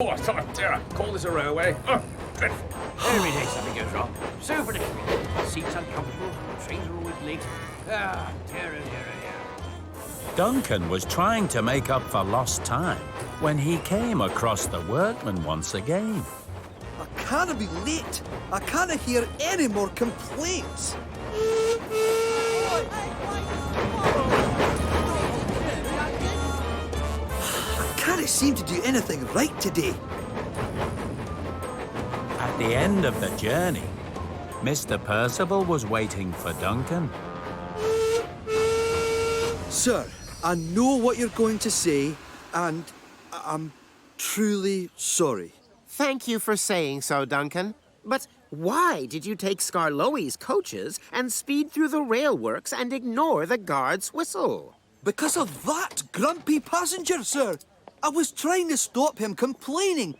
Oh, I thought, dear, cold as a railway. Oh, dreadful. Every day something goes wrong. So predictable. Seats uncomfortable. Trains are always late. Ah, dear. Duncan was trying to make up for lost time when he came across the workman once again. I can't be late. I can't hear any more complaints. I can't seem to do anything right today. At the end of the journey, Mr. Percival was waiting for Duncan. Sir, I know what you're going to say, and I'm truly sorry. Thank you for saying so, Duncan. But why did you take Skarloey's coaches and speed through the railworks and ignore the guard's whistle? Because of that grumpy passenger, sir. I was trying to stop him complaining.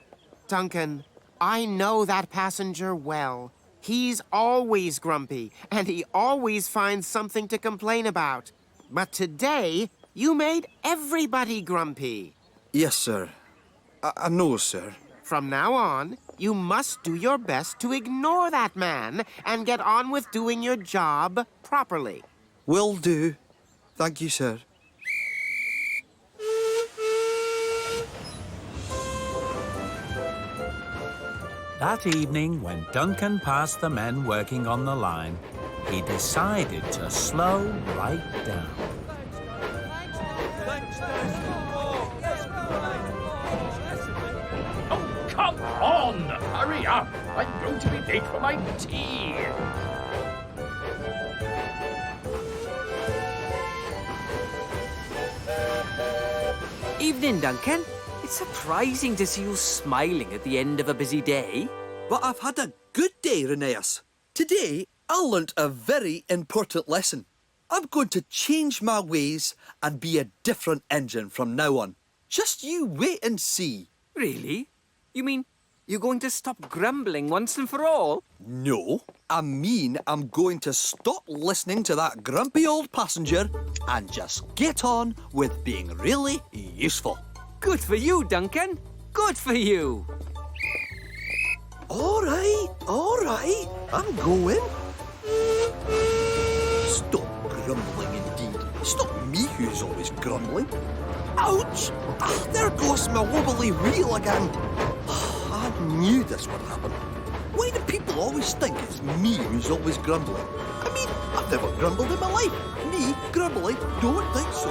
Duncan, I know that passenger well. He's always grumpy, and he always finds something to complain about. But today, you made everybody grumpy. Yes, sir. I know, sir. From now on, you must do your best to ignore that man and get on with doing your job properly. Will do. Thank you, sir. That evening, when Duncan passed the men working on the line, he decided to slow right down. Oh, come on! Hurry up! I'm going to be late for my tea. Evening, Duncan. It's surprising to see you smiling at the end of a busy day. But I've had a good day, Rheneas. Today, I learnt a very important lesson. I'm going to change my ways and be a different engine from now on. Just you wait and see. Really? You mean you're going to stop grumbling once and for all? No, I mean I'm going to stop listening to that grumpy old passenger and just get on with being really useful. Good for you, Duncan. Good for you. All right, I'm going. Stop grumbling indeed. It's not me who's always grumbling. Ouch! Ah, there goes my wobbly wheel again. I knew this would happen. Why do people always think it's me who's always grumbling? I mean, I've never grumbled in my life. Me, grumbling, don't think so.